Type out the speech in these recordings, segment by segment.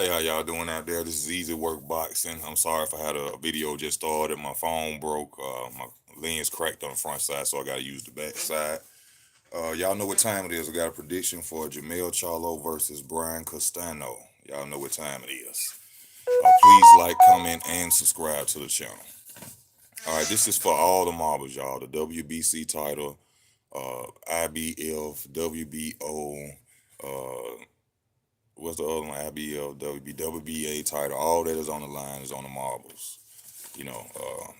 Hey, how y'all doing out there? This is Easy Work Boxing. I'm sorry if I had a video just started. My phone broke. My lens cracked on the front side, so I got to use the back side. Y'all know what time it is. I got a prediction for Jermell Charlo versus Brian Castano. Y'all know what time it is. Please like, comment, and subscribe to the channel. All right, this is for all the marbles, y'all. The WBC title, IBF, WBO, uh, what's the other one? IBF, WBA title. All that is on the line is on the marbles.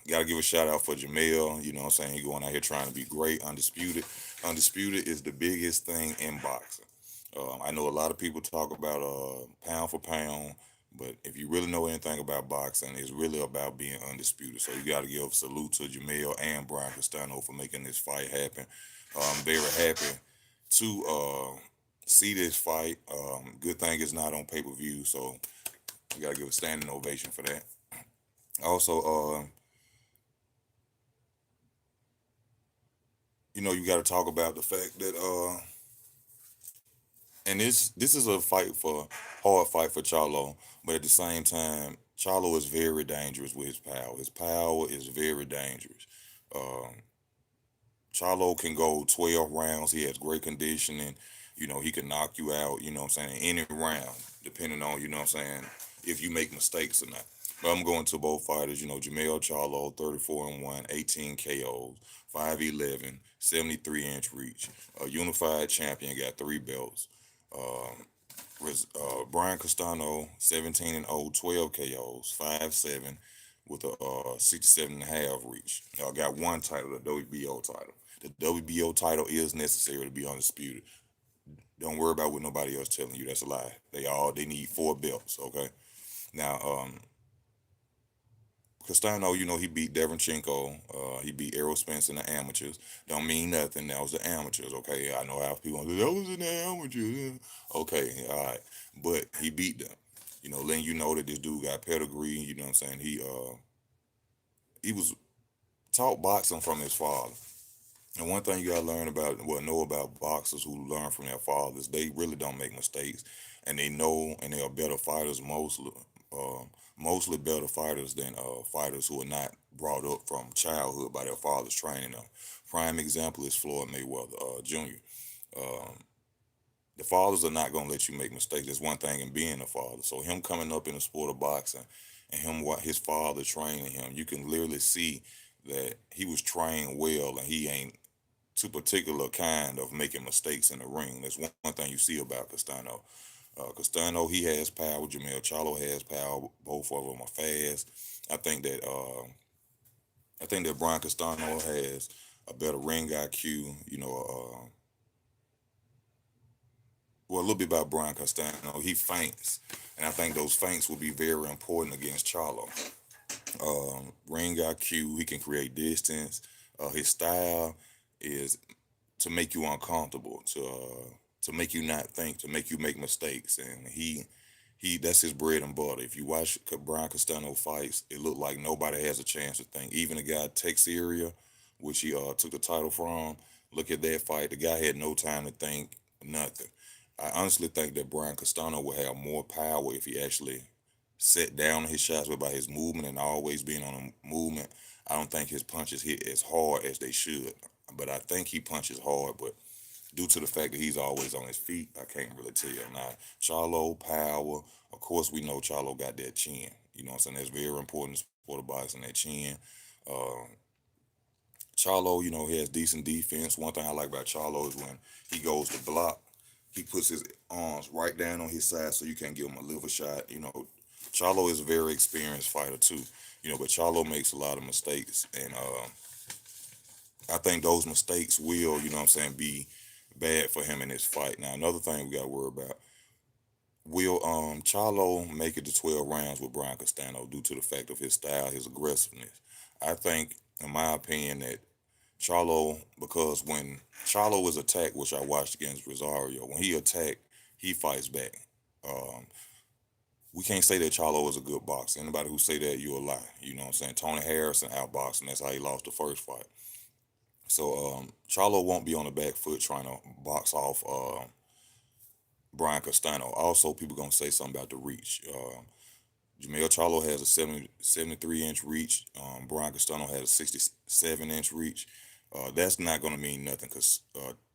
Gotta give a shout out for Jamel. You know what I'm saying? He going out here trying to be great, undisputed. Undisputed is the biggest thing in boxing. I know a lot of people talk about pound for pound, but if you really know anything about boxing, it's really about being undisputed. So you got to give a salute to Jamel and Brian Castano for making this fight happen. I'm very happy to see this fight. Good thing it's not on pay per view, so you got to give a standing ovation for that. Also, you got to talk about the fact that and this is a fight for hard fight for Charlo, but at the same time, Charlo is very dangerous with his power. His power is very dangerous. Um, Charlo can go 12 rounds. He has great conditioning. He can knock you out, what I'm saying, in any round, depending on, what I'm saying, if you make mistakes or not. But I'm going to both fighters, Jermell Charlo, 34 and 1, 18 KOs, 5'11, 73-inch reach. A unified champion, got 3 belts. Um, Brian Castano, 17 and 0, 12 KOs, 5'7, with a 67 and a half reach. Got one title, the WBO title. The WBO title is necessary to be undisputed. Don't worry about what nobody else telling you. That's a lie. They need 4 belts. Okay. Now, Castano, he beat Devonchenko. He beat Errol Spence in the amateurs. Don't mean nothing. That was the amateurs, okay? I know how people say, that was in the amateurs. Okay, all right. But he beat them. Letting you know that this dude got pedigree, you know what I'm saying? He was taught boxing from his father. And one thing you gotta learn about, well, know about boxers who learn from their fathers, they really don't make mistakes, and they know, and they are better fighters uh, mostly better fighters than fighters who are not brought up from childhood by their fathers training them. Prime example is Floyd Mayweather Jr. Um, the fathers are not gonna let you make mistakes. That's one thing in being a father. So him coming up in the sport of boxing, and him what his father training him, you can literally see that he was trained well, and he ain't too particular kind of making mistakes in the ring. That's one thing you see about Castano. Castano, he has power. Jermell Charlo has power. Both of them are fast. I think that uh, I think that Brian Castano has a better ring IQ. Well, a little bit about Brian Castano. He feints, and I think those feints will be very important against Charlo. Ring IQ, he can create distance. His style is to make you uncomfortable, to make you not think, to make you make mistakes, and he that's his bread and butter. If you watch Brian Castano fights, it looked like nobody has a chance to think. Even the guy Texeria, which he took the title from, look at that fight. The guy had no time to think, nothing. I honestly think that Brian Castano will have more power if he actually set down his shots, but by his movement and always being on a movement, I don't think his punches hit as hard as they should. But I think he punches hard, but due to the fact that he's always on his feet, I can't really tell. Now, Charlo, power, of course, we know Charlo got that chin. You know what I'm saying? That's very important in sport of boxing, that chin. Uh, Charlo, he has decent defense. One thing I like about Charlo is when he goes to block, he puts his arms right down on his side so you can't give him a liver shot. Charlo is a very experienced fighter too. But Charlo makes a lot of mistakes, and I think those mistakes will, what I'm saying, be bad for him in this fight. Now, another thing we got to worry about, will Charlo make it to 12 rounds with Brian Castano due to the fact of his style, his aggressiveness? I think, in my opinion, that Charlo, because when Charlo is attacked, which I watched against Rosario, when he attacked, he fights back. Um, we can't say that Charlo is a good boxer. Anybody who say that, you a lie. You know what I'm saying? Tony Harrison outboxing. That's how he lost the first fight. So Charlo won't be on the back foot trying to box off Brian Castano. Also, people gonna say something about the reach. Jermell Charlo has a 73-inch reach. Brian Castano has a 67-inch reach. That's not going to mean nothing because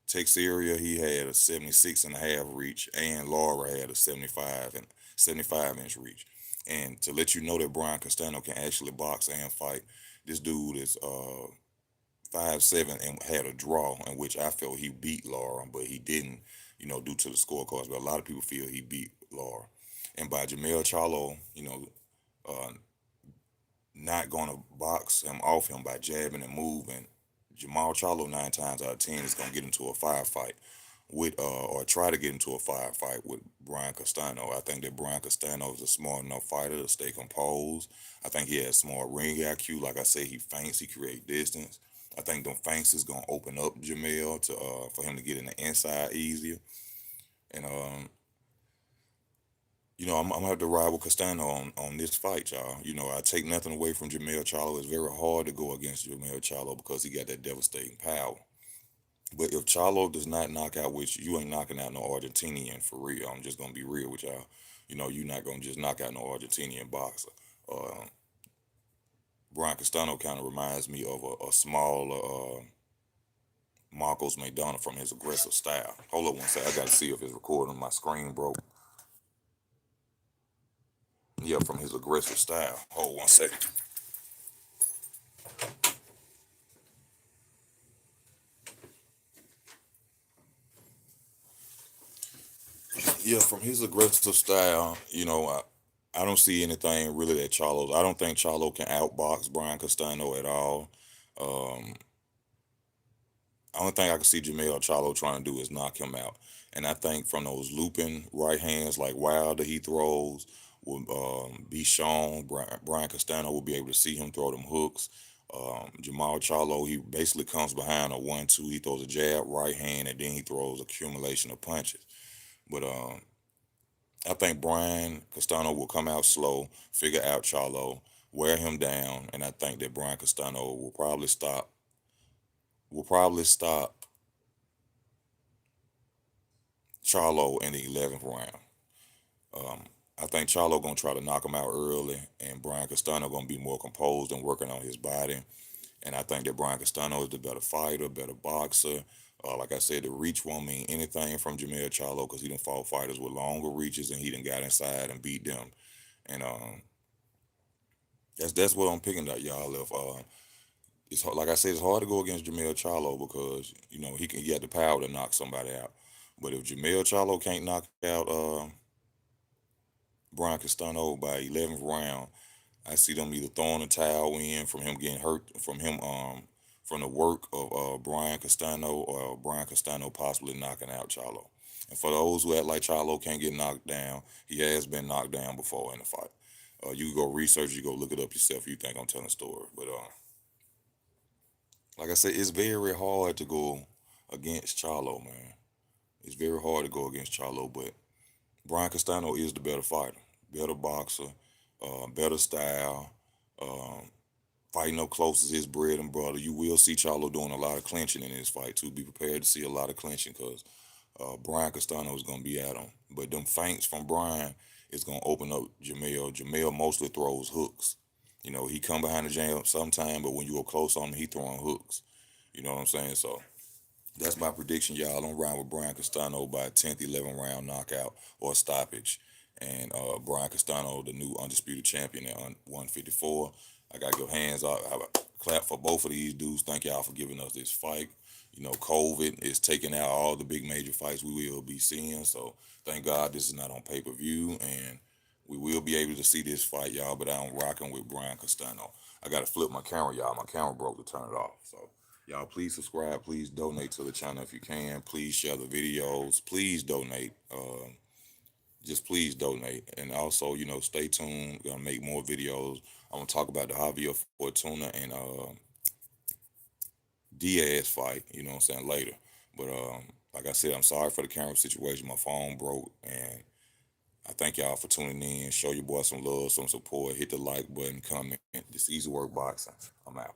Texeria, he had a 76 and a half reach, and Laura had a 75-inch reach. And to let you know that Brian Castano can actually box and fight, this dude is 5'7" and had a draw in which I felt he beat Laura, but he didn't, due to the scorecards. But a lot of people feel he beat Laura. And by Jermell Charlo, uh, not going to box him off him by jabbing and moving, Jermell Charlo 9 times out of 10 is going to get into a firefight with, or try to get into a firefight with Brian Castano. I think that Brian Castano is a smart enough fighter to stay composed. I think he has smart ring IQ. Like I said, he feints, he create distance. I think them feints is gonna open up Jermell to for him to get in the inside easier. And I'm gonna have to ride with Castano on this fight, y'all. I take nothing away from Jermell Charlo. It's very hard to go against Jermell Charlo because he got that devastating power. But if Charlo does not knock out, which you ain't knocking out no Argentinian for real. I'm just gonna be real with y'all. You're not gonna just knock out no Argentinian boxer. Uh, Brian Castano kind of reminds me of a smaller Marcos McDonough from his aggressive style. Hold up one second. I gotta see if it's recording. My screen broke. Yeah, from his aggressive style. Hold one second. Yeah, from his aggressive style, I don't see anything really that Charlo. I don't think Charlo can outbox Brian Castano at all. Um, Only thing I can see Jermell Charlo trying to do is knock him out. And I think from those looping right hands like Wilder he throws will be shown. Brian Castano will be able to see him throw them hooks. Jermell Charlo, he basically comes behind a 1-2. He throws a jab, right hand, and then he throws accumulation of punches. But I think Brian Castano will come out slow, figure out Charlo, wear him down, and I think that Brian Castano will probably stop Charlo in the 11th round. Um, I think Charlo gonna try to knock him out early, and Brian Castano gonna be more composed and working on his body. And I think that Brian Castano is the better fighter, better boxer. Like I said, the reach won't mean anything from Jermell Charlo because he done fought fighters with longer reaches and he done got inside and beat them. And that's what I'm picking at, y'all. If like I said, it's hard to go against Jermell Charlo because he got the power to knock somebody out. But if Jermell Charlo can't knock out Brian Castano by 11th round, I see them either throwing a towel in from him getting hurt from the work of Brian Castano or Brian Castano possibly knocking out Charlo. And for those who act like Charlo can't get knocked down, he has been knocked down before in a fight. You can go research, you go look it up yourself. You think I'm telling a story, but like I said, it's very hard to go against Charlo, man. It's very hard to go against Charlo, but Brian Castano is the better fighter, better boxer, better style. Um, Fighting up close is his bread and butter. You will see Charlo doing a lot of clinching in this fight too. Be prepared to see a lot of clinching because Brian Castano is going to be at him. But them feints from Brian is going to open up Jermell. Jermell mostly throws hooks. He come behind the jam sometime, but when you go close on him, he throwing hooks. You know what I'm saying? So that's my prediction, y'all. I'm riding with Brian Castano by a 10th, 11th round knockout or stoppage. And Brian Castano, the new undisputed champion at 154. I got to give hands up. I clap for both of these dudes. Thank y'all for giving us this fight. COVID is taking out all the big major fights we will be seeing. So thank God this is not on pay-per-view. And we will be able to see this fight, y'all. But I'm rocking with Brian Castano. I got to flip my camera, y'all. My camera broke to turn it off. So y'all, please subscribe. Please donate to the channel if you can. Please share the videos. Please donate. Just please donate. And also, stay tuned. Gonna make more videos. I'm gonna talk about the Javier Fortuna and Diaz fight. You know what I'm saying later. But like I said, I'm sorry for the camera situation. My phone broke, and I thank y'all for tuning in. Show your boy some love, some support. Hit the like button, comment. This easy work boxing. I'm out.